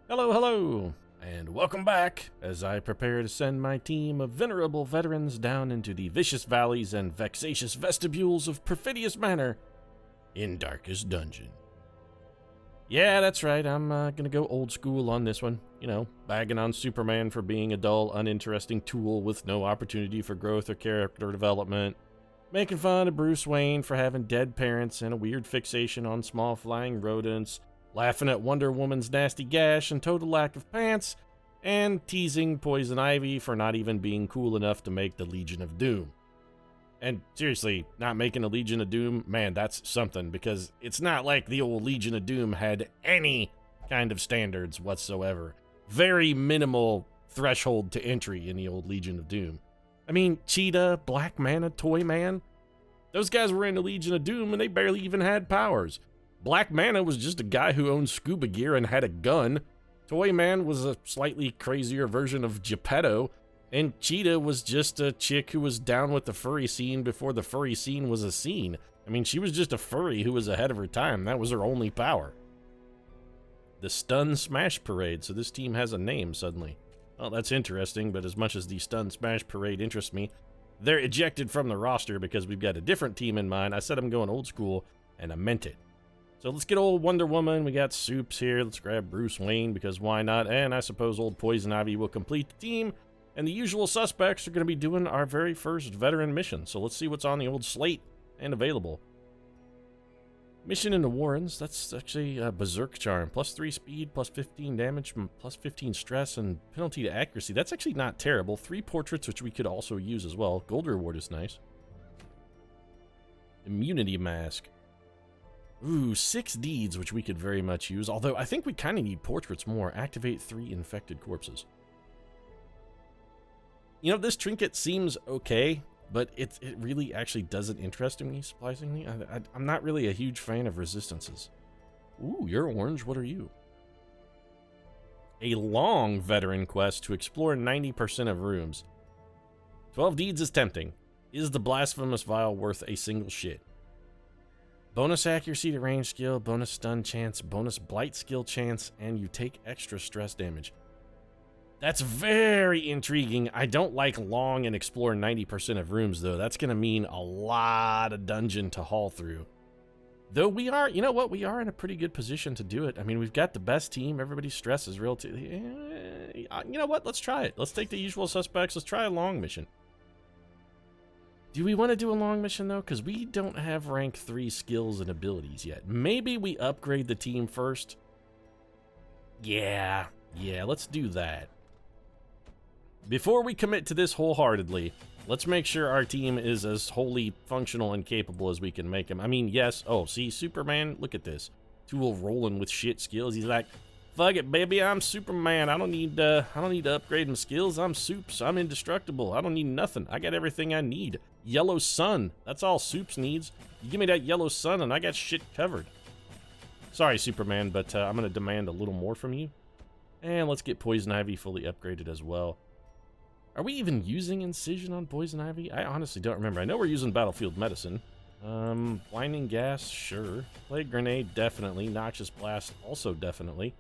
Hello, hello, and welcome back as I prepare to send my team of venerable veterans down into the vicious valleys and vexatious vestibules of Perfidious Manor in Darkest Dungeon. Yeah, that's right, I'm gonna go old school on this one. You know, bagging on Superman for being a dull, uninteresting tool with no opportunity for growth or character development. Making fun of Bruce Wayne for having dead parents and a weird fixation on small flying rodents. Laughing at Wonder Woman's nasty gash and total lack of pants, and teasing Poison Ivy for not even being cool enough to make the Legion of Doom. And seriously, not making a Legion of Doom, man, that's something, because it's not like the old Legion of Doom had any kind of standards whatsoever. Very minimal threshold to entry in the old Legion of Doom. I mean, Cheetah, Black Manta, Toy Man, those guys were in the Legion of Doom and they barely even had powers. Black Manta was just a guy who owned scuba gear and had a gun. Toy Man was a slightly crazier version of Geppetto. And Cheetah was just a chick who was down with the furry scene before the furry scene was a scene. I mean, she was just a furry who was ahead of her time. That was her only power. The Stun Smash Parade, so this team has a name suddenly. Well, that's interesting, but as much as the Stun Smash Parade interests me, they're ejected from the roster because we've got a different team in mind. I said I'm going old school, and I meant it. So let's get old Wonder Woman, we got Soups here, let's grab Bruce Wayne, because why not, and I suppose old Poison Ivy will complete the team, and the usual suspects are going to be doing our very first veteran mission, so let's see what's on the old slate and available. Mission in the Warrens, that's actually a Berserk Charm, plus 3 speed, plus 15 damage, plus 15 stress, and penalty to accuracy. That's actually not terrible. 3 portraits, which we could also use as well. Gold reward is nice. Immunity Mask. Ooh, 6 deeds, which we could very much use, although I think we kind of need portraits more. Activate 3 infected corpses. You know, this trinket seems okay, but it really actually doesn't interest me, surprisingly. I'm not really a huge fan of resistances. Ooh, you're orange, what are you? A long veteran quest to explore 90% of rooms. 12 deeds is tempting. Is the blasphemous vial worth a single shit? Bonus accuracy to range skill, bonus stun chance, bonus blight skill chance, and you take extra stress damage. That's very intriguing. I don't like long and explore 90% of rooms, though. That's going to mean a lot of dungeon to haul through. Though we are, you know what, we are in a pretty good position to do it. I mean, we've got the best team. Everybody's stress is relatively... you know what, let's try it. Let's take the usual suspects. Let's try a long mission. Do we want to do a long mission, though? Because we don't have rank 3 skills and abilities yet. Maybe we upgrade the team first? Yeah, let's do that. Before we commit to this wholeheartedly, let's make sure our team is as wholly functional and capable as we can make them. I mean, yes, oh, see, Superman, look at this. Tool rolling with shit skills. He's like, fuck it, baby, I'm Superman. I don't need to upgrade my skills. I'm Soups. I'm indestructible. I don't need nothing. I got everything I need. Yellow sun. That's all Soups needs. You give me that yellow sun and I got shit covered. Sorry, Superman, but I'm going to demand a little more from you. And let's get Poison Ivy fully upgraded as well. Are we even using Incision on Poison Ivy? I honestly don't remember. I know we're using Battlefield Medicine. Blinding Gas, sure. Plague Grenade, definitely. Noxious Blast, also definitely.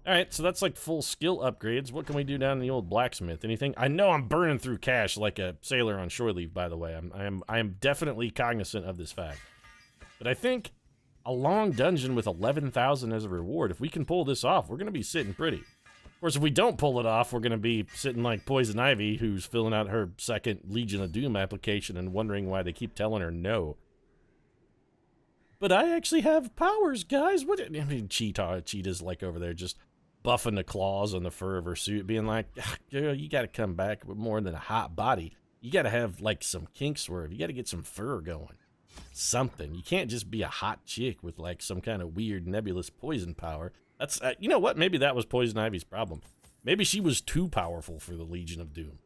Alright, so that's like full skill upgrades. What can we do down in the old blacksmith? Anything? I know I'm burning through cash like a sailor on shore leave, by the way. I am definitely cognizant of this fact. But I think a long dungeon with 11,000 as a reward, if we can pull this off, we're going to be sitting pretty. Of course, if we don't pull it off, we're going to be sitting like Poison Ivy, who's filling out her second Legion of Doom application and wondering why they keep telling her no. But I actually have powers, guys. What? I mean, Cheetah's like over there just buffing the claws on the fur of her suit, being like, girl, you got to come back with more than a hot body. You got to have like some kink swerve. You got to get some fur going. Something. You can't just be a hot chick with like some kind of weird nebulous poison power. That's, you know what? Maybe that was Poison Ivy's problem. Maybe she was too powerful for the Legion of Doom.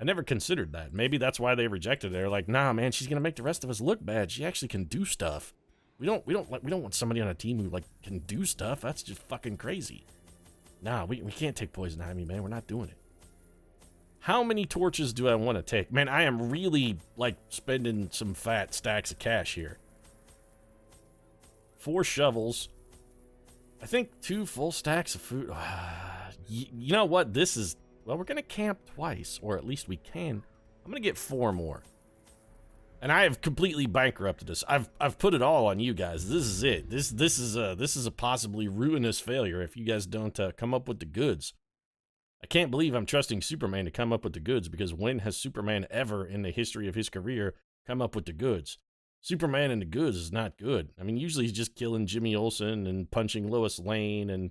I never considered that. Maybe that's why they rejected her. They're like, nah, man, she's gonna make the rest of us look bad. She actually can do stuff. We don't want somebody on a team who like can do stuff. That's just fucking crazy. Nah, we can't take Poison Ivy, man. We're not doing it. How many torches do I want to take? Man, I am really like spending some fat stacks of cash here. 4 shovels. I think 2 full stacks of food. You know what? This is... Well, we're going to camp twice, or at least we can. I'm going to get 4 more. And I have completely bankrupted us. I've put it all on you guys. This is it. This is a possibly ruinous failure if you guys don't come up with the goods. I can't believe I'm trusting Superman to come up with the goods, because when has Superman ever in the history of his career come up with the goods? Superman and the goods is not good. I mean, usually he's just killing Jimmy Olsen and punching Lois Lane and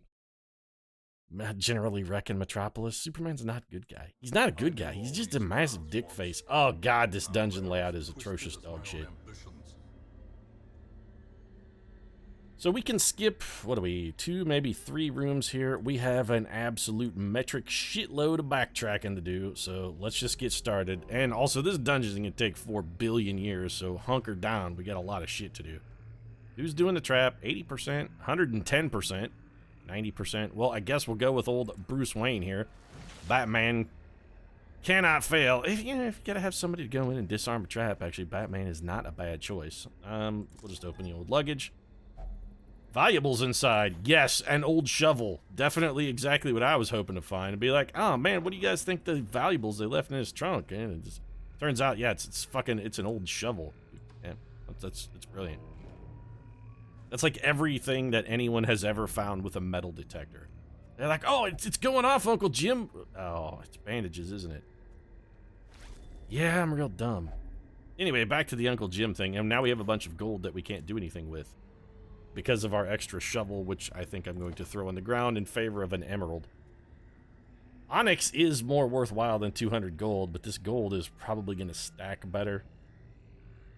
generally wrecking Metropolis. Superman's not a good guy. He's not a good guy. He's just a massive dick face. Oh god, this dungeon layout is atrocious dog shit. So we can skip, what are we, 2, maybe 3 rooms here. We have an absolute metric shitload of backtracking to do, so let's just get started. And also, this dungeon is going to take 4 billion years, so hunker down. We got a lot of shit to do. Who's doing the trap? 80%? 110%? 90%? Well, I guess we'll go with old Bruce Wayne here. Batman cannot fail. If you gotta have somebody to go in and disarm a trap, actually, Batman is not a bad choice. We'll just open the old luggage. Valuables inside. Yes, an old shovel. Definitely exactly what I was hoping to find. And be like, oh man, what do you guys think the valuables they left in his trunk? And it just turns out, yeah, it's an old shovel. Yeah, it's brilliant. That's like everything that anyone has ever found with a metal detector. They're like, oh, it's going off, Uncle Jim. Oh, it's bandages, isn't it? Yeah, I'm real dumb. Anyway, back to the Uncle Jim thing. And now we have a bunch of gold that we can't do anything with, because of our extra shovel, which I think I'm going to throw on the ground in favor of an emerald. Onyx is more worthwhile than 200 gold, but this gold is probably going to stack better.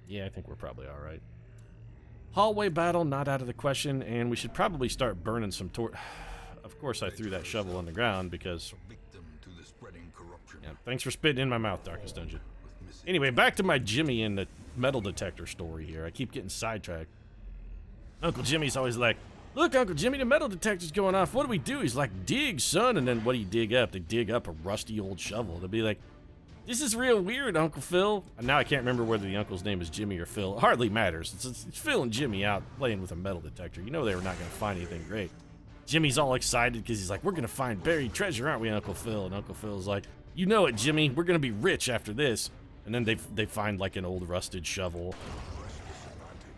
Yeah, I think we're probably all right. Hallway battle, not out of the question, and we should probably start burning some Of course I threw that shovel on the ground because... Yeah, thanks for spitting in my mouth, Darkest Dungeon. Anyway, back to my Jimmy and the metal detector story here. I keep getting sidetracked. Uncle Jimmy's always like, look, Uncle Jimmy, the metal detector's going off. What do we do? He's like, dig, son. And then what do you dig up? They dig up a rusty old shovel. They'll be like, this is real weird, Uncle Phil. And now I can't remember whether the uncle's name is Jimmy or Phil. It hardly matters. It's Phil and Jimmy out playing with a metal detector. You know they were not going to find anything great. Jimmy's all excited because he's like, we're going to find buried treasure, aren't we, Uncle Phil? And Uncle Phil's like, you know it, Jimmy. We're going to be rich after this. And then they find like an old rusted shovel,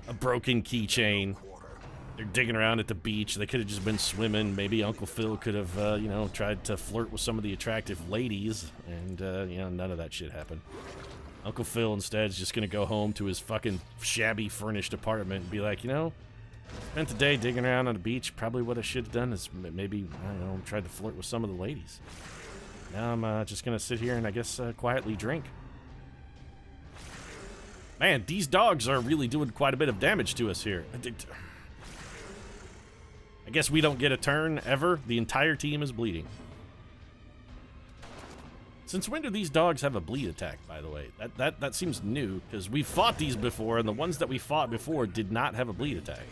a broken keychain. They're digging around at the beach. They could have just been swimming. Maybe Uncle Phil could have, you know, tried to flirt with some of the attractive ladies. And, you know, none of that shit happened. Uncle Phil instead is just going to go home to his fucking shabby furnished apartment and be like, you know, spent the day digging around on the beach. Probably what I should have done is maybe, I don't know, tried to flirt with some of the ladies. Now I'm just going to sit here and I guess quietly drink. Man, these dogs are really doing quite a bit of damage to us here. I guess we don't get a turn ever. The entire team is bleeding. Since when do these dogs have a bleed attack, by the way? That seems new, because we've fought these before, and the ones that we fought before did not have a bleed attack.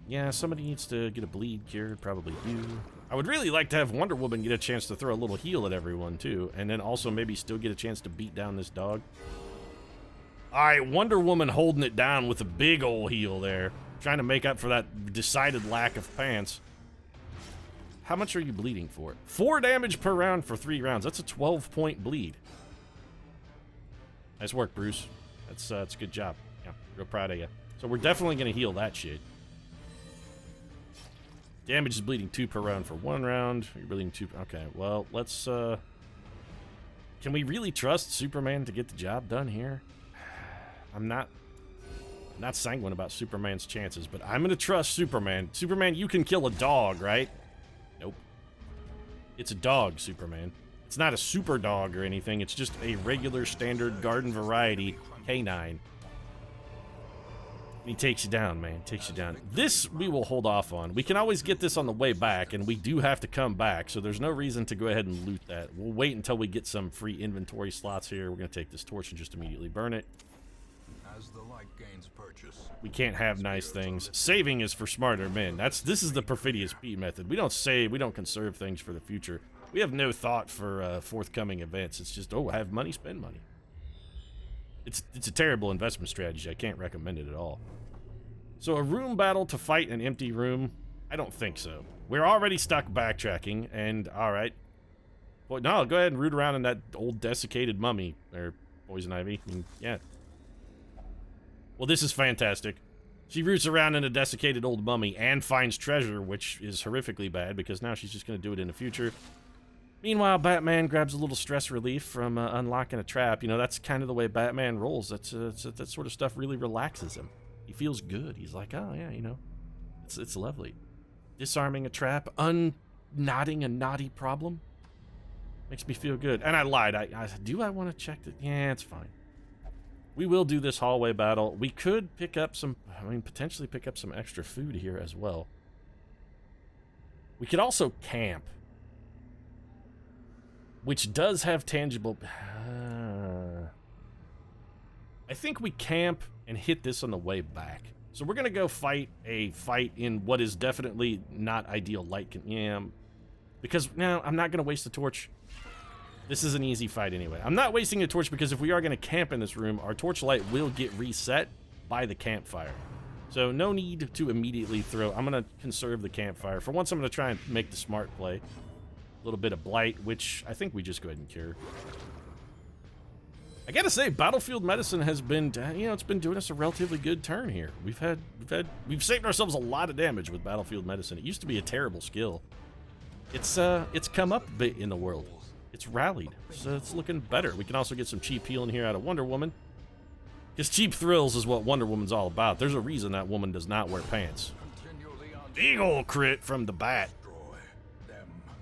Yeah, somebody needs to get a bleed cured, probably you. I would really like to have Wonder Woman get a chance to throw a little heal at everyone, too, and then also maybe still get a chance to beat down this dog. Alright, Wonder Woman holding it down with a big ol' heal there. Trying to make up for that decided lack of pants. How much are you bleeding for? 4 damage per round for 3 rounds. That's a 12-point bleed. Nice work, Bruce. That's a good job. Yeah, real proud of you. So we're definitely going to heal that shit. Damage is bleeding 2 per round for 1 round. You're bleeding 2. Okay, well, let's... Can we really trust Superman to get the job done here? I'm not sanguine about Superman's chances, but I'm gonna trust Superman. Superman, you can kill a dog, right? Nope. It's a dog, Superman. It's not a super dog or anything. It's just a regular, standard, garden variety canine. He takes you down, man. Takes you down. This we will hold off on. We can always get this on the way back, and we do have to come back, so there's no reason to go ahead and loot that. We'll wait until we get some free inventory slots here. We're gonna take this torch and just immediately burn it. As the light gains purchase, we can't have nice things. Saving is for smarter men. This is the Perfidious Pete method. We don't save, we don't conserve things for the future. We have no thought for forthcoming events. It's just, oh, have money, spend money. It's a terrible investment strategy. I can't recommend it at all. So a room battle to fight an empty room? I don't think so. We're already stuck backtracking, and alright. Well, no, go ahead and root around in that old desiccated mummy, or poison ivy. Yeah. Well, this is fantastic. She roots around in a desiccated old mummy and finds treasure, which is horrifically bad, because now she's just going to do it in the future. Meanwhile, Batman grabs a little stress relief from unlocking a trap. You know, that's kind of the way Batman rolls. That sort of stuff really relaxes him. He feels good. He's like, oh, yeah, you know, it's lovely. Disarming a trap, unknotting a knotty problem. Makes me feel good. And I lied. Do I want to check that? Yeah, it's fine. We will do this hallway battle. We could pick up some, potentially pick up some extra food here as well. We could also camp, which does have tangible... I think we camp and hit this on the way back. So we're going to go fight a fight in what is definitely not ideal light. Yeah, because now I'm not going to waste the torch. This is an easy fight anyway. I'm not wasting a torch because if we are going to camp in this room, our torchlight will get reset by the campfire. So no need to immediately throw. I'm going to conserve the campfire. For once, I'm going to try and make the smart play. A little bit of blight, which I think we just go ahead and cure. I gotta say, battlefield medicine has been, you know, it's been doing us a relatively good turn here. We've saved ourselves a lot of damage with battlefield medicine. It used to be a terrible skill. It's come up a bit in the world. It's rallied, so it's looking better. We can also get some cheap healing here out of Wonder Woman. Because cheap thrills is what Wonder Woman's all about. There's a reason that woman does not wear pants. Big ol' crit from the bat.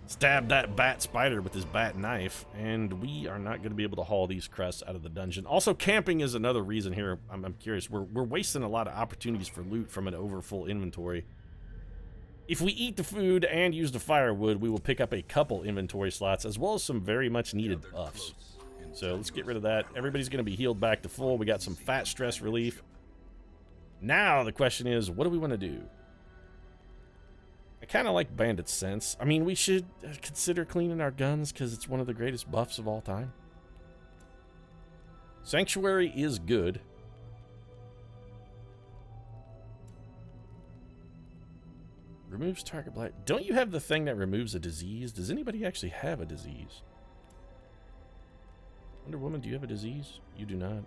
Stabbed that bat spider with his bat knife, and we are not going to be able to haul these crests out of the dungeon. Also, camping is another reason here. I'm curious. We're wasting a lot of opportunities for loot from an overfull inventory. If we eat the food and use the firewood, we will pick up a couple inventory slots, as well as some very much needed buffs. So let's get rid of that. Everybody's going to be healed back to full. We got some fat stress relief. Now the question is, what do we want to do? I kind of like Bandit's Sense. I mean, we should consider cleaning our guns because it's one of the greatest buffs of all time. Sanctuary is good. Removes target blight. Don't you have the thing that removes a disease? Does anybody actually have a disease? Wonder Woman, do you have a disease? You do not.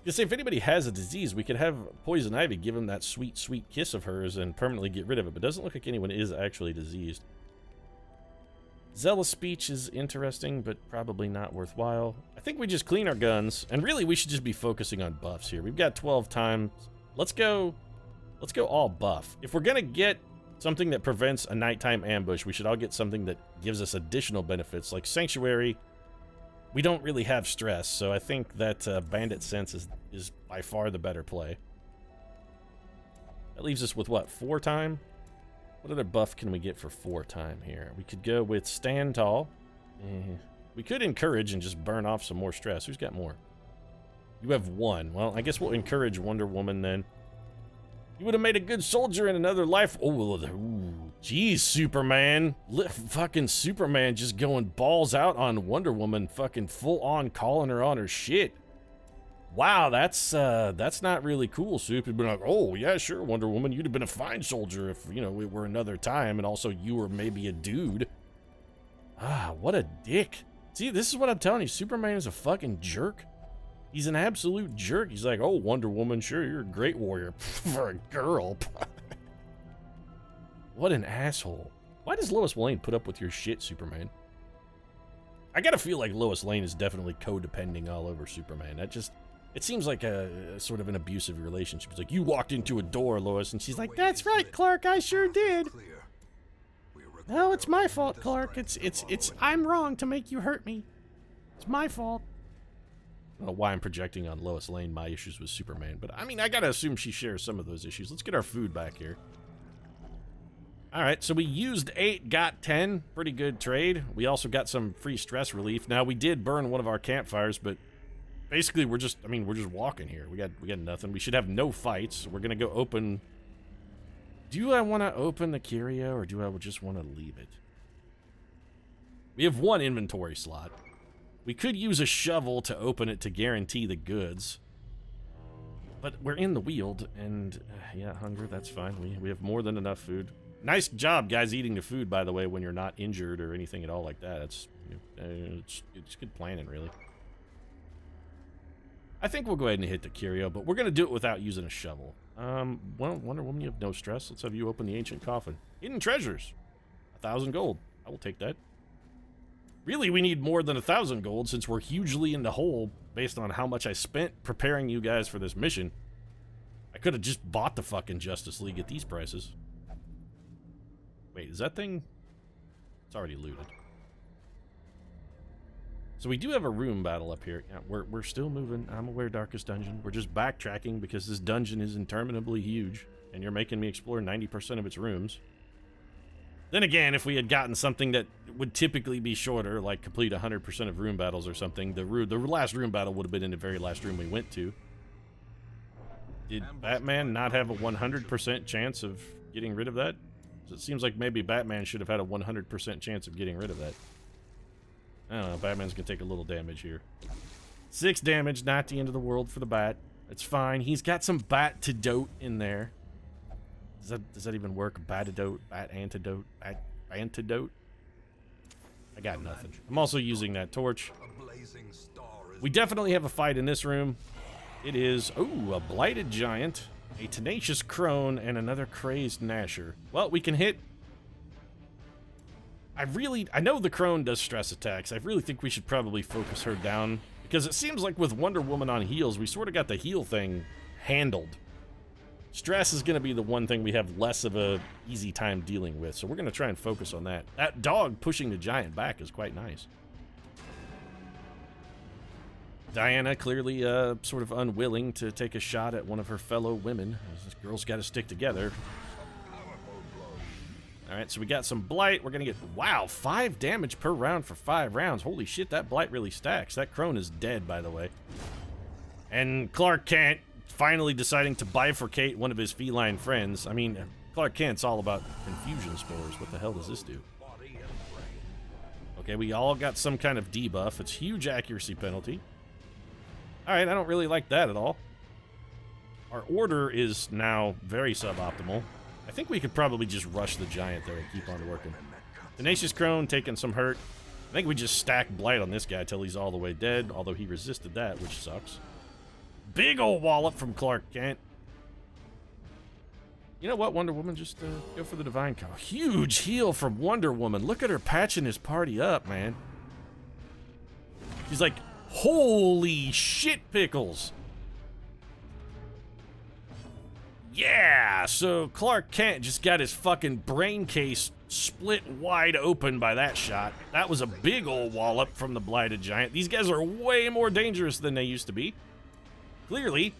Because if anybody has a disease, we could have Poison Ivy give him that sweet, sweet kiss of hers and permanently get rid of it. But it doesn't look like anyone is actually diseased. Zealous Speech is interesting, but probably not worthwhile. I think we just clean our guns. And really, we should just be focusing on buffs here. We've got 12 times. Let's go all buff. If we're going to get something that prevents a nighttime ambush, we should all get something that gives us additional benefits, like Sanctuary. We don't really have stress, so I think that Bandit Sense is by far the better play. That leaves us with, what, 4 time? What other buff can we get for 4 time here? We could go with Stand Tall. We could Encourage and just burn off some more stress. Who's got more? You have 1. Well, I guess we'll encourage Wonder Woman then. You would have made a good soldier in another life. Oh, geez, Superman. Fucking Superman just going balls out on Wonder Woman, fucking full on calling her on her shit. Wow, that's not really cool, Soup. You'd been like, oh, yeah, sure, Wonder Woman. You'd have been a fine soldier if, you know, it were another time, and also you were maybe a dude. Ah, what a dick. See, this is what I'm telling you. Superman is a fucking jerk. He's an absolute jerk. He's like, oh, Wonder Woman, sure, you're a great warrior. For a girl. What an asshole. Why does Lois Lane put up with your shit, Superman? I gotta feel like Lois Lane is definitely codepending all over Superman. It seems like a sort of an abusive relationship. It's like, you walked into a door, Lois, and she's like, that's right, Clark, I sure did. No, it's my fault, Clark. I'm wrong to make you hurt me. It's my fault. I don't know why I'm projecting on Lois Lane my issues with Superman, but I mean, I gotta assume she shares some of those issues. Let's get our food back here. Alright, so we used 8, got 10. Pretty good trade. We also got some free stress relief. Now, we did burn one of our campfires, but basically we're just walking here. We got nothing. We should have no fights. We're gonna go open... Do I want to open the curio, or do I just want to leave it? We have 1 inventory slot. We could use a shovel to open it to guarantee the goods. But we're in the Weald, and yeah, hunger, that's fine. We have more than enough food. Nice job, guys, eating the food, by the way, when you're not injured or anything at all like that. It's good planning, really. I think we'll go ahead and hit the curio, but we're going to do it without using a shovel. Well, Wonder Woman, you have no stress. Let's have you open the ancient coffin. Hidden treasures. 1,000 gold. I will take that. Really, we need more than 1,000 gold since we're hugely in the hole based on how much I spent preparing you guys for this mission. I could have just bought the fucking Justice League at these prices. Wait, is that thing... It's already looted. So we do have a room battle up here. Yeah, we're still moving. I'm aware, Darkest Dungeon. We're just backtracking because this dungeon is interminably huge, and you're making me explore 90% of its rooms. Then again, if we had gotten something that would typically be shorter, like complete 100% of room battles or something, the last room battle would have been in the very last room we went to. Did Batman not have a 100% chance of getting rid of that? So it seems like maybe Batman should have had a 100% chance of getting rid of that. I don't know, Batman's gonna take a little damage here. 6 damage, not the end of the world for the bat. It's fine. He's got some bat-to-dote in there. Does that even work? Bat-to-dote, bat-antidote, bat-antidote? I got nothing. I'm also using that torch. We definitely have a fight in this room. It is, ooh, a blighted giant, a tenacious crone, and another crazed gnasher. Well, we can hit... I know the crone does stress attacks. I really think we should probably focus her down, because it seems like with Wonder Woman on heals, we sort of got the heal thing handled. Stress is going to be the one thing we have less of a easy time dealing with, so we're going to try and focus on that. That dog pushing the giant back is quite nice. Diana clearly sort of unwilling to take a shot at one of her fellow women. This girl's got to stick together. Alright, so we got some blight. We're going to get, wow, 5 damage per round for 5 rounds. Holy shit, that blight really stacks. That crone is dead, by the way. And Clark Kent finally deciding to bifurcate one of his feline friends. I mean, Clark Kent's all about confusion spores. What the hell does this do? Okay, we all got some kind of debuff. It's huge accuracy penalty. Alright, I don't really like that at all. Our order is now very suboptimal. I think we could probably just rush the giant there and keep on working. Tenacious Crone taking some hurt. I think we just stack blight on this guy till he's all the way dead, although he resisted that, which sucks. Big old wallop from Clark Kent. You know what, Wonder Woman? Just go for the Divine Call. Huge heal from Wonder Woman. Look at her patching his party up, man. She's like, holy shit pickles. Yeah, so Clark Kent just got his fucking brain case split wide open by that shot. That was a big old wallop from the Blighted Giant. These guys are way more dangerous than they used to be. Clearly,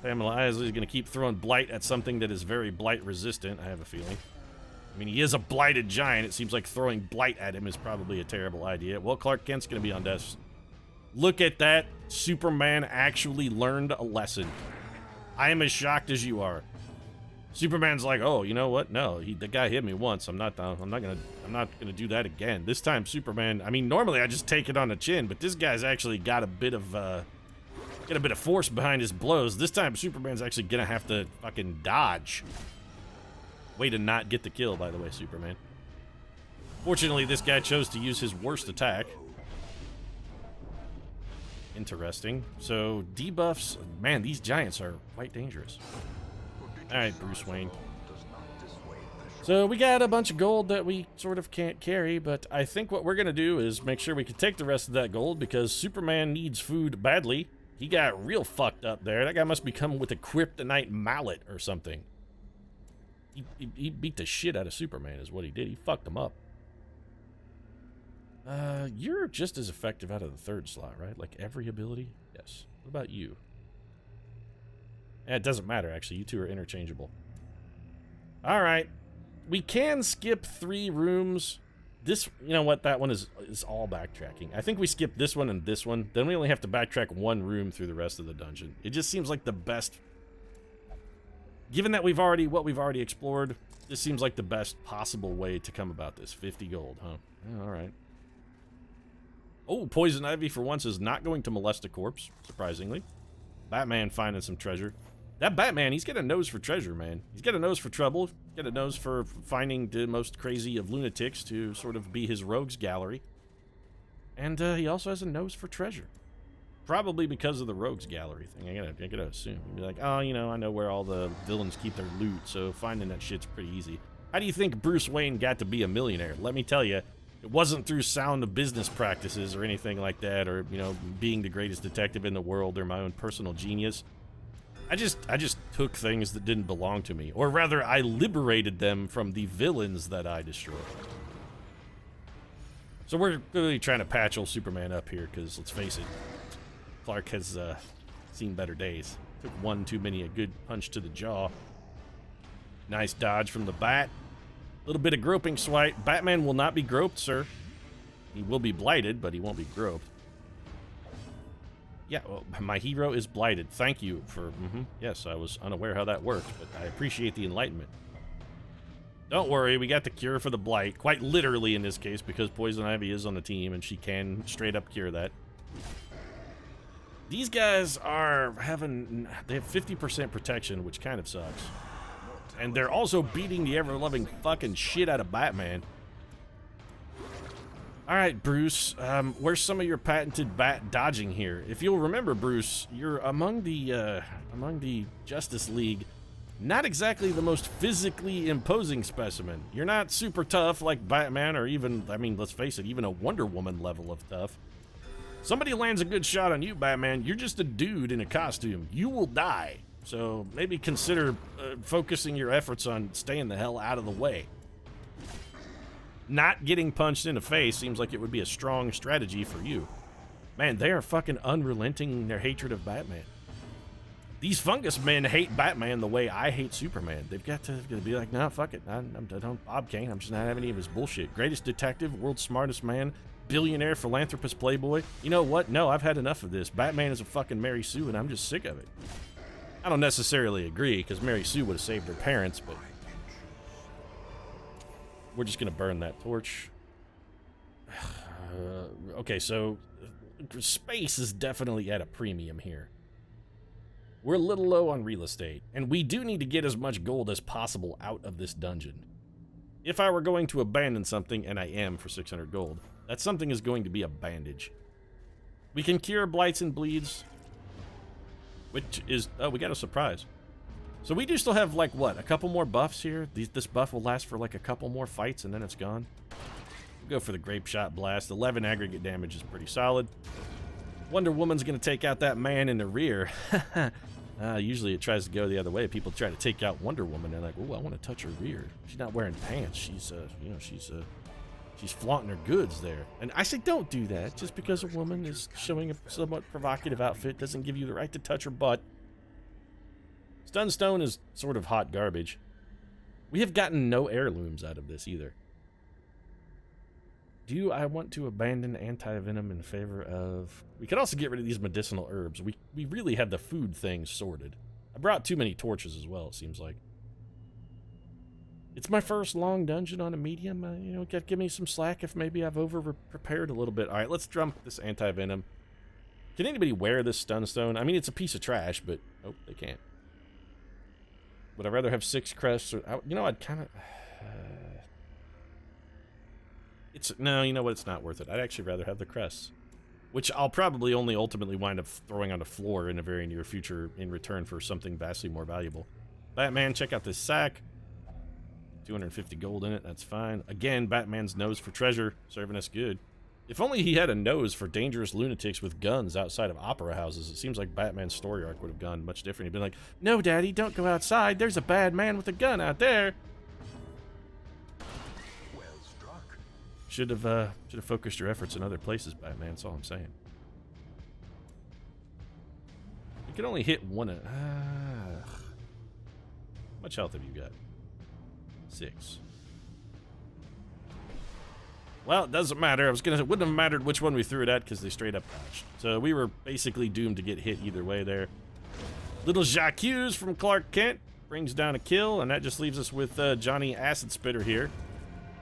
Pamela Isley is going to keep throwing blight at something that is very blight resistant, I have a feeling. I mean, he is a blighted giant. It seems like throwing blight at him is probably a terrible idea. Well, Clark Kent's going to be on death. Look at that. Superman actually learned a lesson. I am as shocked as you are. Superman's like, oh, you know what? No, the guy hit me once. I'm not gonna do that again. This time, Superman. I mean, normally I just take it on the chin, but this guy's actually got a bit of force behind his blows. This time, Superman's actually gonna have to fucking dodge. Way to not get the kill, by the way, Superman. Fortunately, this guy chose to use his worst attack. Interesting. So, debuffs. Man, these giants are quite dangerous. Alright, Bruce Wayne. So, we got a bunch of gold that we sort of can't carry, but I think what we're going to do is make sure we can take the rest of that gold because Superman needs food badly. He got real fucked up there. That guy must be coming with a kryptonite mallet or something. He beat the shit out of Superman is what he did. He fucked him up. You're just as effective out of the third slot, right? Like every ability? Yes. What about you? It doesn't matter, actually. You two are interchangeable. Alright. We can skip 3 rooms. This, you know what? That one is all backtracking. I think we skip this one and this one. Then we only have to backtrack 1 room through the rest of the dungeon. It just seems like the best... Given that we've already explored, this seems like the best possible way to come about this. 50 gold, huh? Yeah, alright. Oh, Poison Ivy for once is not going to molest a corpse, surprisingly. Batman finding some treasure. That Batman, he's got a nose for treasure, man. He's got a nose for trouble. He's got a nose for finding the most crazy of lunatics to sort of be his rogues gallery. And he also has a nose for treasure. Probably because of the rogues gallery thing. I gotta assume. He'd be like, oh, you know, I know where all the villains keep their loot, so finding that shit's pretty easy. How do you think Bruce Wayne got to be a millionaire? Let me tell you, it wasn't through sound of business practices or anything like that, or, you know, being the greatest detective in the world or my own personal genius. I just took things that didn't belong to me, or rather, I liberated them from the villains that I destroyed. So we're really trying to patch old Superman up here, because let's face it, Clark has seen better days. Took one too many, a good punch to the jaw. Nice dodge from the bat. A little bit of groping swipe. Batman will not be groped, sir. He will be blighted, but he won't be groped. Yeah, well, my hero is blighted. Thank you for... Yes, I was unaware how that worked, but I appreciate the enlightenment. Don't worry, we got the cure for the blight. Quite literally in this case, because Poison Ivy is on the team, and she can straight up cure that. These guys are having... They have 50% protection, which kind of sucks. And they're also beating the ever-loving fucking shit out of Batman. Alright, Bruce, where's some of your patented bat dodging here? If you'll remember, Bruce, you're among the Justice League, not exactly the most physically imposing specimen. You're not super tough like Batman or even, I mean, let's face it, even a Wonder Woman level of tough. Somebody lands a good shot on you, Batman, you're just a dude in a costume. You will die. So maybe consider focusing your efforts on staying the hell out of the way. Not getting punched in the face seems like it would be a strong strategy for you. Man, they are fucking unrelenting in their hatred of Batman. These fungus men hate Batman the way I hate Superman. They've got to be like, no, fuck it. I don't Bob Kane. I'm just not having any of his bullshit. Greatest detective, world's smartest man, billionaire, philanthropist, playboy. You know what? No, I've had enough of this. Batman is a fucking Mary Sue, and I'm just sick of it. I don't necessarily agree, because Mary Sue would have saved her parents, but we're just going to burn that torch. Okay, so space is definitely at a premium here. We're a little low on real estate, and we do need to get as much gold as possible out of this dungeon. If I were going to abandon something, and I am for 600 gold, that something is going to be a bandage. We can cure blights and bleeds, which is... Oh, we got a surprise. So we do still have, like, what, a couple more buffs here? This buff will last for, like, a couple more fights, and then it's gone. We'll go for the Grape Shot Blast. 11 aggregate damage is pretty solid. Wonder Woman's going to take out that man in the rear. Usually it tries to go the other way. People try to take out Wonder Woman. They're like, oh, I want to touch her rear. She's not wearing pants. She's, she's flaunting her goods there. And I say don't do that. Just because a woman is showing a somewhat provocative outfit doesn't give you the right to touch her butt. Stunstone is sort of hot garbage. We have gotten no heirlooms out of this either. Do I want to abandon anti-venom in favor of... We could also get rid of these medicinal herbs. We really have the food thing sorted. I brought too many torches as well, it seems like. It's my first long dungeon on a medium. You know, give me some slack if maybe I've over-prepared a little bit. All right, let's dump this anti-venom. Can anybody wear this Stunstone? I mean, it's a piece of trash, but... Oh, they can't. Would I rather have 6 crests? Or, you know, I'd kind of... No, you know what? It's not worth it. I'd actually rather have the crests. Which I'll probably only ultimately wind up throwing on the floor in a very near future in return for something vastly more valuable. Batman, check out this sack. 250 gold in it, that's fine. Again, Batman's nose for treasure, serving us good. If only he had a nose for dangerous lunatics with guns outside of opera houses, it seems like Batman's story arc would have gone much different. He'd been like, no, Daddy, don't go outside. There's a bad man with a gun out there. Well struck. Should have focused your efforts in other places, Batman. That's all I'm saying. You can only hit one. How much health have you got? 6. Well, it doesn't matter. It wouldn't have mattered which one we threw it at because they straight up dodged. So we were basically doomed to get hit either way there. Little Jacques from Clark Kent brings down a kill, and that just leaves us with Johnny Acid Spitter here,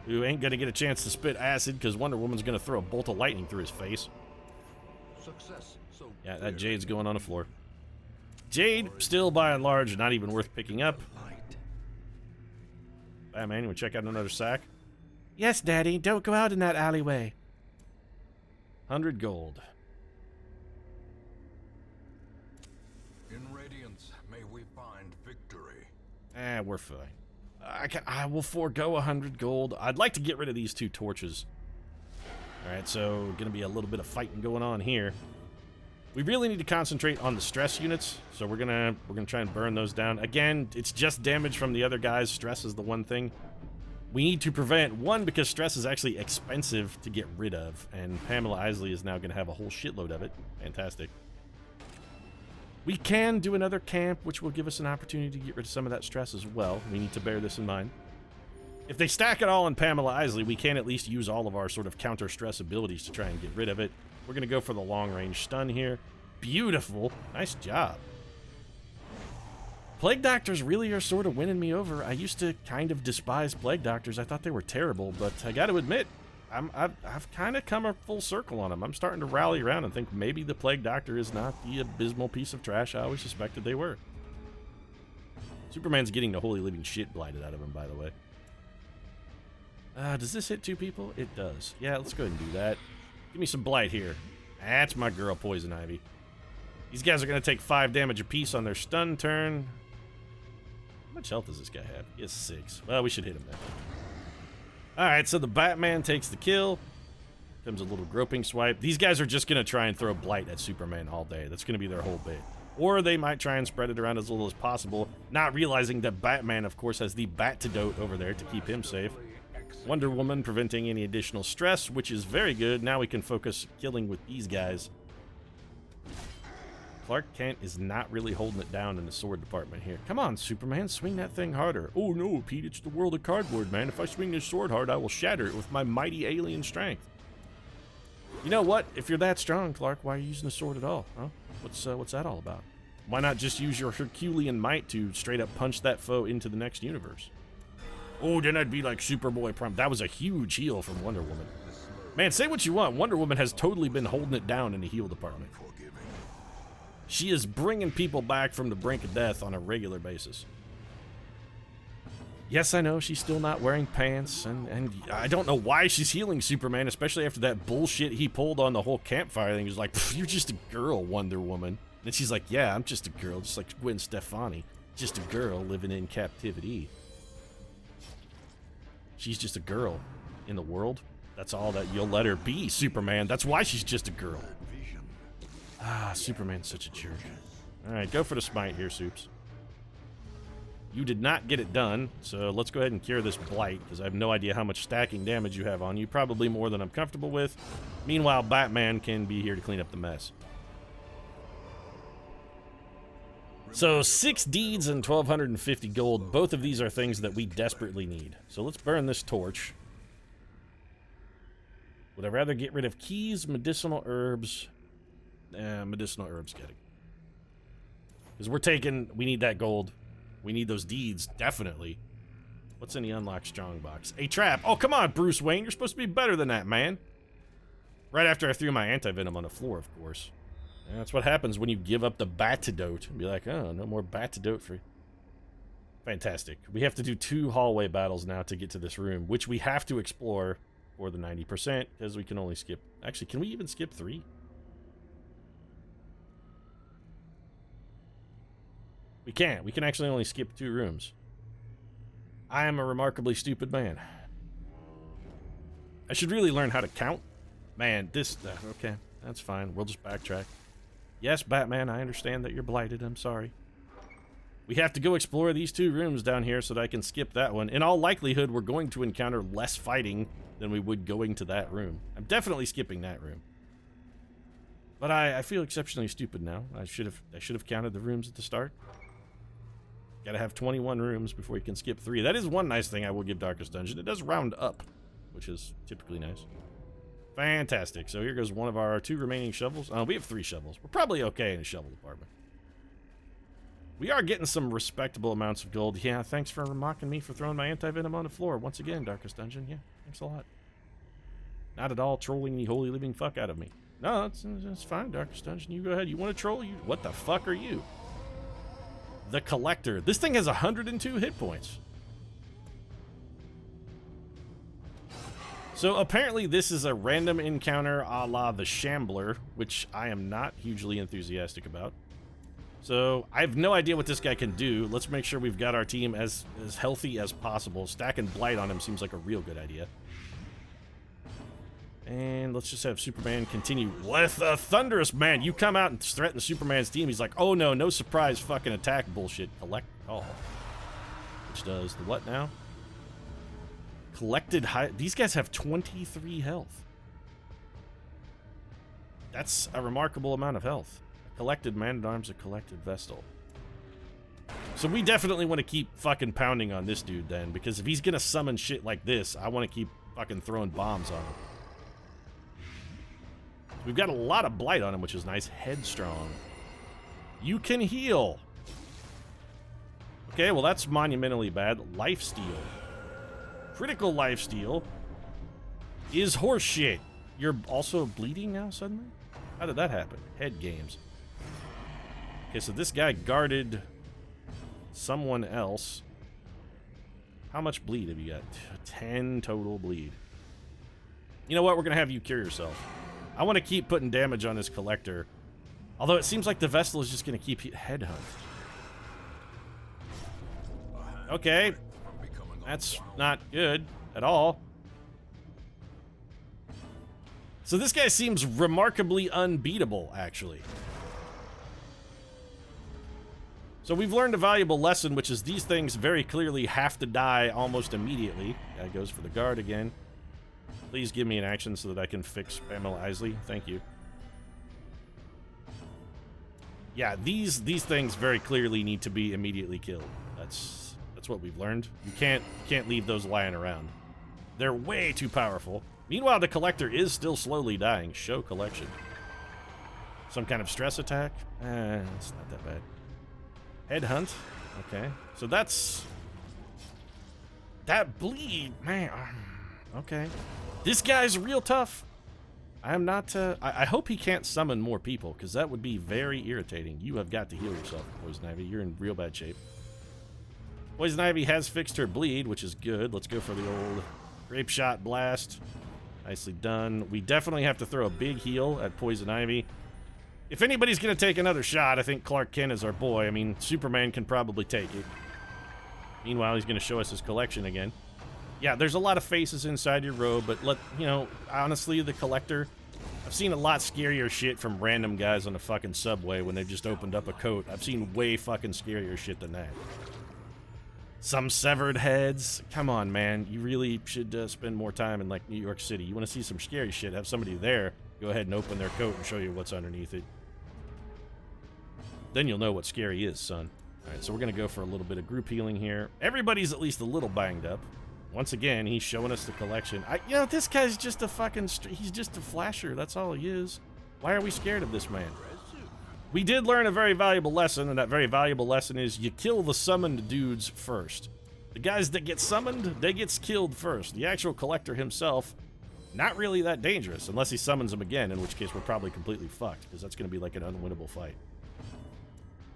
who ain't gonna get a chance to spit acid because Wonder Woman's gonna throw a bolt of lightning through his face. Success. So yeah, that Jade's going on the floor. Jade, still by and large, not even worth picking up. Batman, you want to check out another sack? Yes, Daddy. Don't go out in that alleyway. 100 gold. In Radiance, may we find victory. We're fine. I will forego 100 gold. I'd like to get rid of these 2 torches. Alright, so gonna be a little bit of fighting going on here. We really need to concentrate on the stress units, so we're gonna try and burn those down. Again, it's just damage from the other guys. Stress is the one thing we need to prevent. One, because stress is actually expensive to get rid of, and Pamela Isley is now gonna have a whole shitload of it. Fantastic. We can do another camp, which will give us an opportunity to get rid of some of that stress as well. We need to bear this in mind. If they stack it all on Pamela Isley, we can at least use all of our sort of counter-stress abilities to try and get rid of it. We're going to go for the long-range stun here. Beautiful. Nice job. Plague Doctors really are sort of winning me over. I used to kind of despise Plague Doctors. I thought they were terrible, but I got to admit, I've kind of come a full circle on them. I'm starting to rally around and think maybe the Plague Doctor is not the abysmal piece of trash I always suspected they were. Superman's getting the holy living shit blighted out of him, by the way. Does this hit 2 people? It does. Yeah, let's go ahead and do that. Give me some blight here. That's my girl, Poison Ivy. These guys are going to take 5 damage apiece on their stun turn. How much health does this guy have? He has 6. Well, we should hit him then. Alright, so the Batman takes the kill. Comes a little groping swipe. These guys are just going to try and throw blight at Superman all day. That's going to be their whole bit. Or they might try and spread it around as little as possible, not realizing that Batman, of course, has the Bat-to-dote over there to keep him safe. Wonder Woman preventing any additional stress, which is very good. Now we can focus killing with these guys. Clark Kent is not really holding it down in the sword department here. Come on, Superman, swing that thing harder. Oh no, Pete, it's the world of cardboard, man. If I swing this sword hard, I will shatter it with my mighty alien strength. You know what? If you're that strong, Clark, why are you using the sword at all? Huh? What's that all about? Why not just use your Herculean might to straight up punch that foe into the next universe? Oh, then I'd be like Superboy Prime. That was a huge heal from Wonder Woman. Man, say what you want. Wonder Woman has totally been holding it down in the heal department. She is bringing people back from the brink of death on a regular basis. Yes, I know she's still not wearing pants, and I don't know why she's healing Superman, especially after that bullshit he pulled on the whole campfire thing. He was like, you're just a girl, Wonder Woman. And she's like, yeah, I'm just a girl, just like Gwen Stefani. Just a girl living in captivity. She's just a girl in the world. That's all that you'll let her be, Superman. That's why she's just a girl. Superman's such a jerk. Alright, go for the smite here, Supes. You did not get it done, so let's go ahead and cure this blight, because I have no idea how much stacking damage you have on you. Probably more than I'm comfortable with. Meanwhile, Batman can be here to clean up the mess. So 6 deeds and 1,250 gold. Both of these are things that we desperately need. So let's burn this torch. Would I rather get rid of keys, medicinal herbs? Medicinal herbs, get it. Because we need that gold. We need those deeds, definitely. What's in the unlocked strong box? A trap. Oh, come on, Bruce Wayne. You're supposed to be better than that, man. Right after I threw my anti-venom on the floor, of course. And that's what happens when you give up the Bat-to-dote. Be like, oh, no more Bat-to-dote for you. Fantastic. We have to do 2 hallway battles now to get to this room, which we have to explore for the 90%, because we can only skip... Actually, can we even skip 3? We can't. We can actually only skip 2 rooms. I am a remarkably stupid man. I should really learn how to count. Man, this... okay, that's fine. We'll just backtrack. Yes, Batman, I understand that you're blighted. I'm sorry. We have to go explore these 2 rooms down here so that I can skip that one. In all likelihood, we're going to encounter less fighting than we would going to that room. I'm definitely skipping that room. But I feel exceptionally stupid now. I should have counted the rooms at the start. Gotta have 21 rooms before you can skip 3. That is one nice thing I will give Darkest Dungeon. It does round up, which is typically nice. Fantastic. So here goes one of our 2 remaining shovels. We have 3 shovels. We're probably okay in the shovel department. We are getting some respectable amounts of gold. Yeah, thanks for mocking me for throwing my anti-venom on the floor. Once again, Darkest Dungeon. Yeah, thanks a lot. Not at all trolling the holy living fuck out of me. No, it's fine, Darkest Dungeon. You go ahead. You want to troll? What the fuck are you? The Collector. This thing has 102 hit points. So apparently this is a random encounter a la the Shambler, which I am not hugely enthusiastic about. So I have no idea what this guy can do. Let's make sure we've got our team as healthy as possible. Stacking Blight on him seems like a real good idea. And let's just have Superman continue with a Thunderous Man. You come out and threaten Superman's team. He's like, oh no, no surprise fucking attack bullshit. Collect all. Which does the what now? Collected high. These guys have 23 health. That's a remarkable amount of health. Collected Man-at-Arms, a collected Vestal. So we definitely want to keep fucking pounding on this dude then, because if he's gonna summon shit like this, I want to keep fucking throwing bombs on him. We've got a lot of Blight on him, which is nice. Headstrong. You can heal. Okay, well that's monumentally bad. Lifesteal. Critical lifesteal is horseshit. You're also bleeding now suddenly? How did that happen? Head games. Okay, so this guy guarded someone else. How much bleed have you got? 10 total bleed. You know what? We're going to have you cure yourself. I want to keep putting damage on this Collector. Although it seems like the Vestal is just going to keep headhunt. Okay. That's not good at all. So this guy seems remarkably unbeatable, actually. So we've learned a valuable lesson, which is these things very clearly have to die almost immediately. Guy goes for the guard again. Please give me an action so that I can fix Pamela Isley. Thank you. Yeah, these things very clearly need to be immediately killed. That's what we've learned. You can't leave those lying around. They're way too powerful. Meanwhile, the Collector is still slowly dying. Show collection. Some kind of stress attack? It's not that bad. Headhunt. Okay. So that's... That bleed, man. Okay. This guy's real tough. I am not... I hope he can't summon more people, because that would be very irritating. You have got to heal yourself, Poison Ivy. You're in real bad shape. Poison Ivy has fixed her bleed, which is good. Let's go for the old Grape Shot Blast. Nicely done. We definitely have to throw a big heal at Poison Ivy. If anybody's going to take another shot, I think Clark Kent is our boy. I mean, Superman can probably take it. Meanwhile, he's going to show us his collection again. Yeah, there's a lot of faces inside your robe, but honestly, the Collector, I've seen a lot scarier shit from random guys on the fucking subway when they just opened up a coat. I've seen way fucking scarier shit than that. Some severed heads. Come on, man. You really should spend more time in, like, New York City. You want to see some scary shit, have somebody there, go ahead and open their coat and show you what's underneath it. Then you'll know what scary is, son. Alright, so we're going to go for a little bit of group healing here. Everybody's at least a little banged up. Once again, he's showing us the collection. This guy's just a fucking... He's just a flasher. That's all he is. Why are we scared of this man? We did learn a very valuable lesson, and that very valuable lesson is you kill the summoned dudes first. The guys that get summoned, they gets killed first. The actual Collector himself, not really that dangerous, unless he summons them again, in which case we're probably completely fucked, because that's going to be like an unwinnable fight.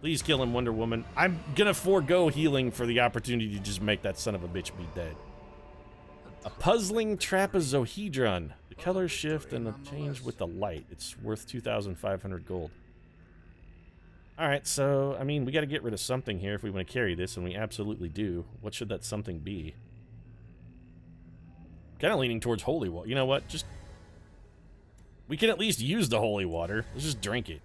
Please kill him, Wonder Woman. I'm going to forego healing for the opportunity to just make that son of a bitch be dead. A puzzling trapezohedron. The colors shift and change with the light. It's worth 2,500 gold. Alright, so, I mean, we gotta get rid of something here if we want to carry this, and we absolutely do. What should that something be? Kind of leaning towards holy water. You know what? Just... We can at least use the holy water. Let's just drink it.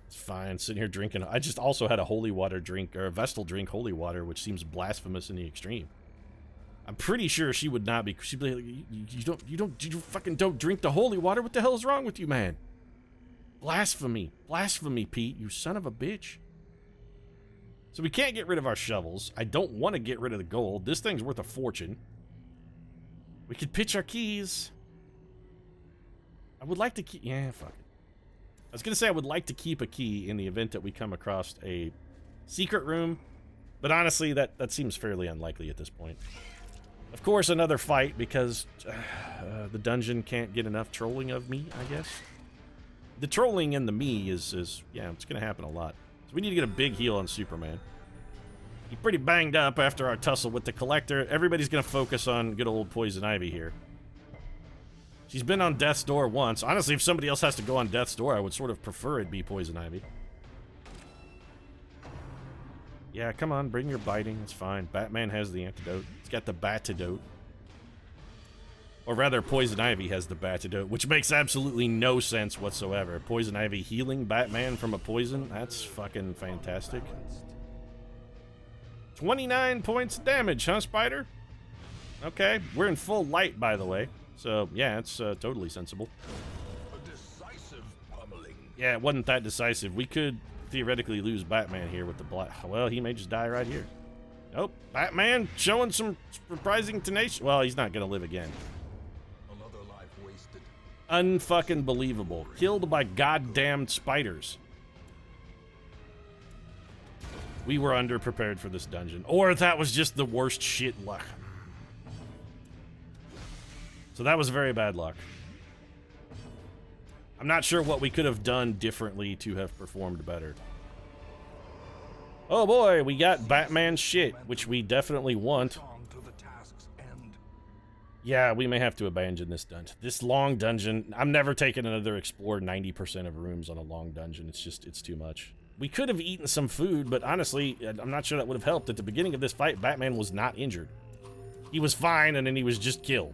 It's fine, sitting here drinking. I just also had a holy water drink, or a Vestal drink holy water, which seems blasphemous in the extreme. I'm pretty sure she would not be... She'd be like, you fucking don't drink the holy water? What the hell is wrong with you, man? Blasphemy. Blasphemy, Pete, you son of a bitch. So we can't get rid of our shovels. I don't want to get rid of the gold. This thing's worth a fortune. We could pitch our keys. I would like to keep... Yeah, fuck it. I was going to say I would like to keep a key in the event that we come across a secret room. But honestly, that seems fairly unlikely at this point. Of course, another fight because the dungeon can't get enough trolling of me, I guess. The trolling in the me is yeah, it's going to happen a lot. So we need to get a big heal on Superman. He's pretty banged up after our tussle with the Collector. Everybody's gonna focus on good old Poison Ivy here. She's been on Death's Door once. Honestly, if somebody else has to go on Death's Door, I would sort of prefer it be Poison Ivy. Yeah, come on, bring your biting. It's fine. Batman has the antidote. He's got the batidote. Or rather, Poison Ivy has the batidote, which makes absolutely no sense whatsoever. Poison Ivy healing Batman from a poison? That's fucking fantastic. 29 points of damage, huh, Spider? Okay, we're in full light, by the way. So, yeah, it's totally sensible. A decisive pummeling. Yeah, it wasn't that decisive. We could theoretically lose Batman here with the black. Well, he may just die right here. Nope, Batman showing some surprising tenacious. Well, he's not gonna live again. Another life wasted. Unfucking believable. Killed by goddamn spiders. We were underprepared for this dungeon. Or that was just the worst shit luck. So that was very bad luck. I'm not sure what we could have done differently to have performed better. Oh boy, we got Batman shit, which we definitely want. Yeah, we may have to abandon this dungeon. This long dungeon, I'm never taking another explore 90% of rooms on a long dungeon. It's too much. We could have eaten some food, but honestly, I'm not sure that would have helped. At the beginning of this fight, Batman was not injured. He was fine, and then he was just killed.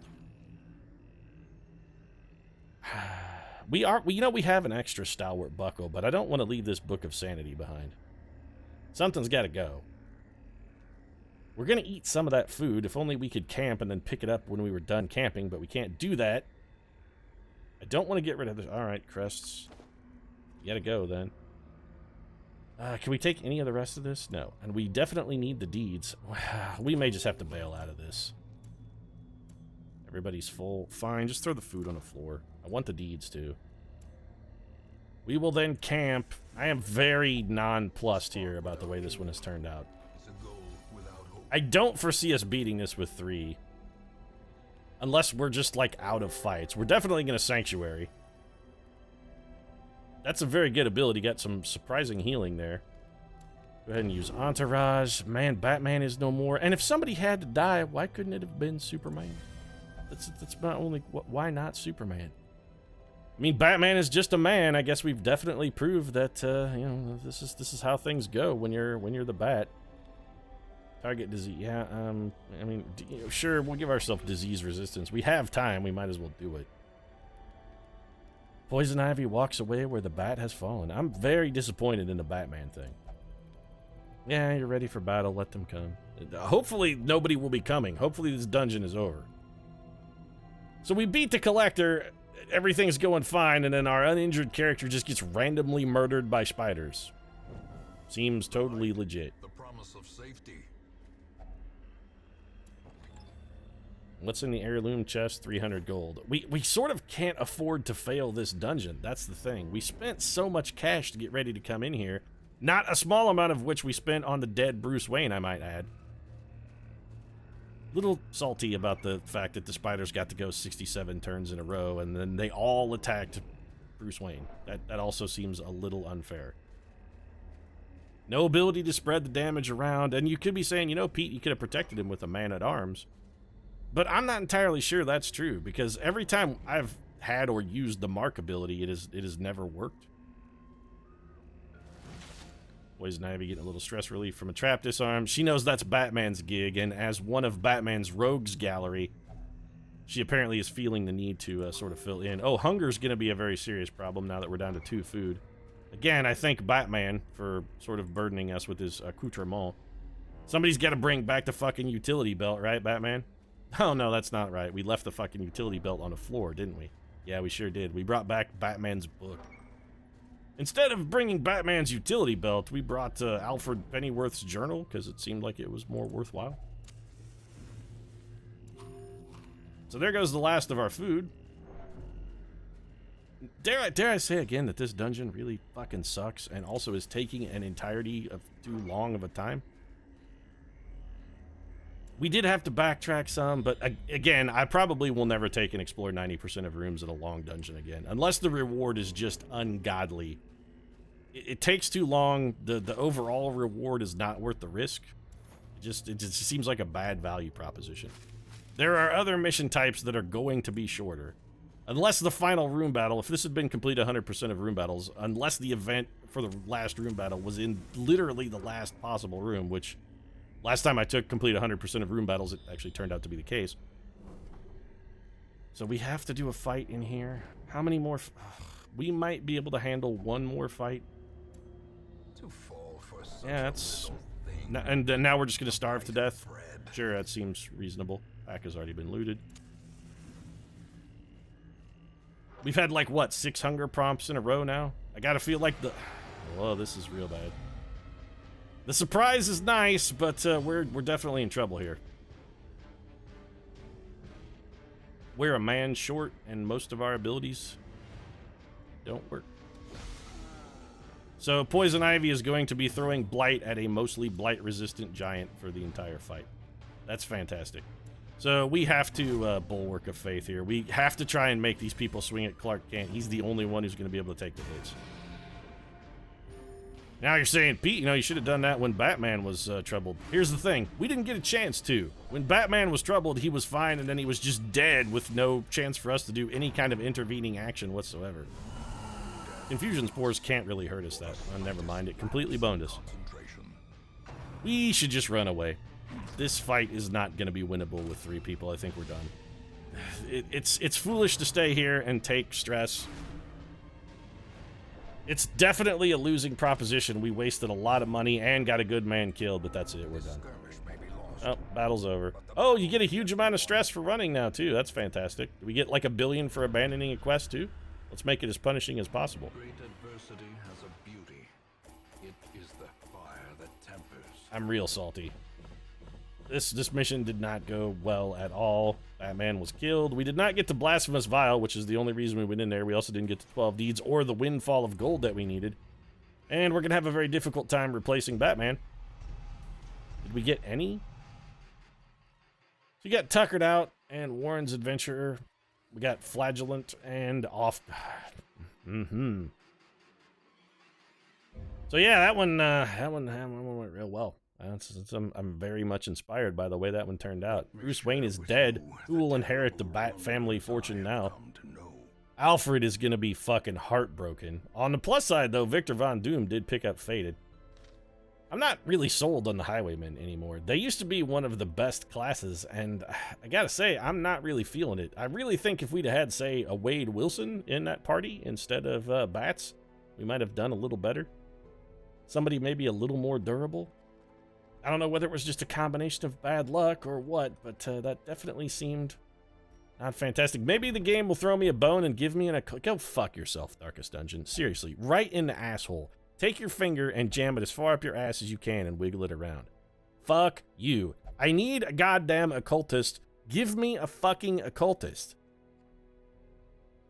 We have an extra stalwart buckle, but I don't want to leave this Book of Sanity behind. Something's got to go. We're going to eat some of that food. If only we could camp and then pick it up when we were done camping, but we can't do that. I don't want to get rid of this. All right, crests. You got to go, then. Can we take any of the rest of this? No. And we definitely need the deeds. We may just have to bail out of this. Everybody's full. Fine, just throw the food on the floor. I want the deeds, too. We will then camp. I am very nonplussed here about the way this one has turned out. I don't foresee us beating this with 3. Unless we're just, like, out of fights. We're definitely going to Sanctuary. That's a very good ability. Got some surprising healing there. Go ahead and use Entourage. Man, Batman is no more. And if somebody had to die, why couldn't it have been Superman? That's not only... Why not Superman? I mean, Batman is just a man. I guess we've definitely proved that, you know, this is how things go when you're the Bat. Target disease. Yeah, I mean, you know, sure, we'll give ourselves disease resistance. We have time. We might as well do it. Poison Ivy walks away where the Bat has fallen. I'm very disappointed in the Batman thing. Yeah, you're ready for battle. Let them come. Hopefully, nobody will be coming. Hopefully, this dungeon is over. So we beat the Collector. Everything's going fine, and then our uninjured character just gets randomly murdered by spiders. Seems totally legit. The promise of safety. What's in the heirloom chest? 300 gold. We sort of can't afford to fail this dungeon. That's the thing. We spent so much cash to get ready to come in here. Not a small amount of which we spent on the dead Bruce Wayne, I might add. Little salty about the fact that the spiders got to go 67 turns in a row, and then they all attacked Bruce Wayne. That also seems a little unfair. No ability to spread the damage around, and you could be saying, you know, Pete, you could have protected him with a man-at-arms. But I'm not entirely sure that's true, because every time I've had or used the mark ability, it has never worked. Poison Ivy getting a little stress relief from a trap disarm. She knows that's Batman's gig, and as one of Batman's rogues gallery, she apparently is feeling the need to sort of fill in. Oh, hunger's going to be a very serious problem now that we're down to 2 food. Again, I thank Batman for sort of burdening us with his accoutrement. Somebody's got to bring back the fucking utility belt, right, Batman? Oh, no, that's not right. We left the fucking utility belt on the floor, didn't we? Yeah, we sure did. We brought back Batman's book. Instead of bringing Batman's utility belt, we brought Alfred Pennyworth's journal, because it seemed like it was more worthwhile. So there goes the last of our food. Dare I say again that this dungeon really fucking sucks, and also is taking an entirety of too long of a time? We did have to backtrack some, but again, I probably will never take and explore 90% of rooms in a long dungeon again, unless the reward is just ungodly. It takes too long. The overall reward is not worth the risk. It just seems like a bad value proposition. There are other mission types that are going to be shorter. Unless the final room battle, if this had been complete 100% of room battles, unless the event for the last room battle was in literally the last possible room, which last time I took complete 100% of room battles, it actually turned out to be the case. So we have to do a fight in here. How many more? We might be able to handle one more fight. To fall for such Yeah, a that's... little thing. And then now we're just going to starve to death. Fred. Sure, that seems reasonable. Pack has already been looted. We've had, like, what, 6 hunger prompts in a row now? I gotta feel like the... Whoa, this is real bad. The surprise is nice, but we're definitely in trouble here. We're a man short, and most of our abilities don't work. So Poison Ivy is going to be throwing Blight at a mostly Blight-resistant giant for the entire fight. That's fantastic. So we have to Bulwark of Faith here. We have to try and make these people swing at Clark Kent. He's the only one who's going to be able to take the hits. Now you're saying, Pete, you know, you should have done that when Batman was troubled. Here's the thing. We didn't get a chance to. When Batman was troubled, he was fine, and then he was just dead with no chance for us to do any kind of intervening action whatsoever. Infusion Spores can't really hurt us that. Never mind, it completely boned us. We should just run away. This fight is not going to be winnable with 3 people. I think we're done. It's foolish to stay here and take stress. It's definitely a losing proposition. We wasted a lot of money and got a good man killed, but that's it. We're done. Oh, battle's over. Oh, you get a huge amount of stress for running now, too. That's fantastic. Do we get like $1 billion for abandoning a quest, too? Let's make it as punishing as possible. Great adversity has a beauty. It is the fire that tempers. I'm real salty. This mission did not go well at all. Batman was killed. We did not get to Blasphemous Vial, which is the only reason we went in there. We also didn't get to 12 Deeds or the Windfall of Gold that we needed. And we're going to have a very difficult time replacing Batman. Did we get any? So you got Tuckered Out and Warren's Adventurer. We got Flagellant and Off. So yeah, that one went real well. I'm very much inspired by the way that one turned out. Bruce Wayne is dead. Who will inherit the Bat family fortune now? Alfred is going to be fucking heartbroken. On the plus side, though, Victor Von Doom did pick up Faded. I'm not really sold on the Highwaymen anymore. They used to be one of the best classes, and I gotta say, I'm not really feeling it. I really think if we'd had, say, a Wade Wilson in that party instead of Bats, we might have done a little better. Somebody maybe a little more durable. I don't know whether it was just a combination of bad luck or what, but that definitely seemed not fantastic. Maybe the game will throw me a bone and give me go fuck yourself, Darkest Dungeon. Seriously, right in the asshole. Take your finger and jam it as far up your ass as you can and wiggle it around. Fuck you. I need a goddamn occultist. Give me a fucking occultist.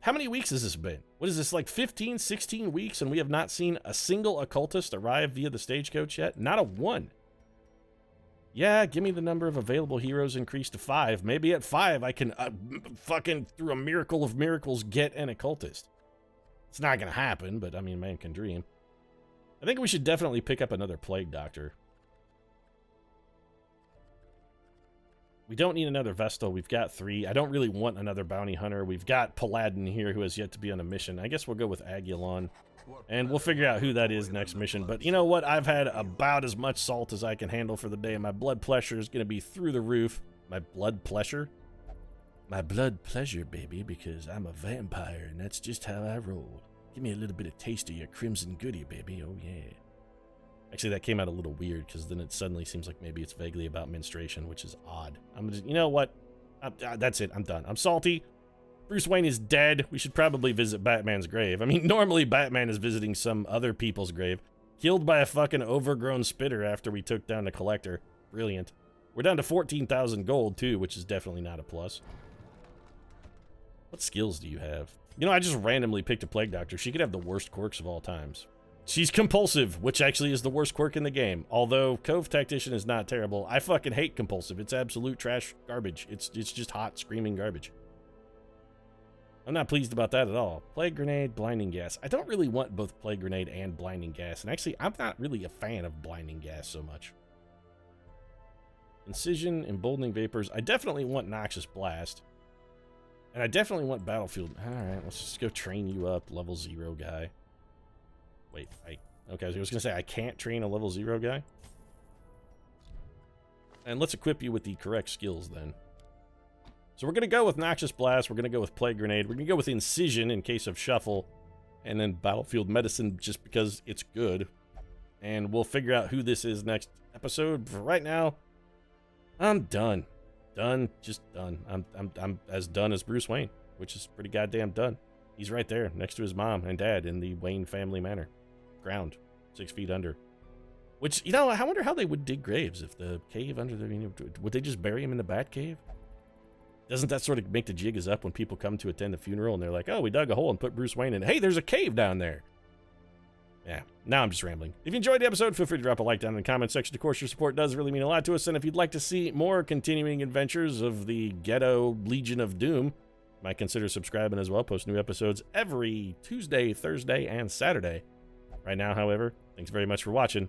How many weeks has this been? What is this, like 15, 16 weeks, and we have not seen a single occultist arrive via the stagecoach yet? Not a one. Yeah, give me the number of available heroes increased to 5. Maybe at 5 I can fucking, through a miracle of miracles, get an occultist. It's not gonna happen, but I mean, man can dream. I think we should definitely pick up another Plague Doctor. We don't need another Vestal. We've got 3. I don't really want another Bounty Hunter. We've got Paladin here who has yet to be on a mission. I guess we'll go with Agulon. And we'll figure out who that is next mission. But you know what? I've had about as much salt as I can handle for the day. My blood pressure is going to be through the roof. My blood pleasure? My blood pleasure, baby, because I'm a vampire, and that's just how I roll. Give me a little bit of taste of your crimson goodie, baby. Oh, yeah. Actually, that came out a little weird, because then it suddenly seems like maybe it's vaguely about menstruation, which is odd. I'm just, you know what? That's it. I'm done. I'm salty. Bruce Wayne is dead. We should probably visit Batman's grave. I mean, normally Batman is visiting some other people's grave. Killed by a fucking overgrown spitter after we took down the Collector. Brilliant. We're down to 14,000 gold, too, which is definitely not a plus. What skills do you have? You know, I just randomly picked a Plague Doctor. She could have the worst quirks of all times. She's compulsive, which actually is the worst quirk in the game. Although Cove Tactician is not terrible. I fucking hate compulsive. It's absolute trash garbage. It's just hot, screaming garbage. I'm not pleased about that at all. Plague Grenade, Blinding Gas. I don't really want both Plague Grenade and Blinding Gas. And actually, I'm not really a fan of Blinding Gas so much. Incision, emboldening vapors. I definitely want Noxious Blast. And I definitely want Battlefield. Alright, let's just go train you up, level 0 guy. Wait, okay, I was gonna say I can't train a level 0 guy. And let's equip you with the correct skills then. So we're gonna go with Noxious Blast, we're gonna go with Plague Grenade, we're gonna go with Incision in case of Shuffle, and then Battlefield Medicine just because it's good. And we'll figure out who this is next episode. For right now, I'm done. Just done. I'm as done as Bruce Wayne, which is pretty goddamn done. He's right there next to his mom and dad in the Wayne family manor. Ground, 6 feet under. Which, you know, I wonder how they would dig graves if the cave under there, you know, would they just bury him in the Bat Cave? Doesn't that sort of make the jig is up when people come to attend the funeral and they're like, oh, we dug a hole and put Bruce Wayne in. Hey, there's a cave down there. Yeah, now I'm just rambling. If you enjoyed the episode, feel free to drop a like down in the comment section. Of course, your support does really mean a lot to us. And if you'd like to see more continuing adventures of the Ghetto Legion of Doom, you might consider subscribing as well. Post new episodes every Tuesday, Thursday, and Saturday. Right now, however, thanks very much for watching.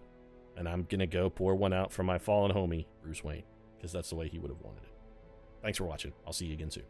And I'm going to go pour one out for my fallen homie, Bruce Wayne, because that's the way he would have wanted it. Thanks for watching. I'll see you again soon.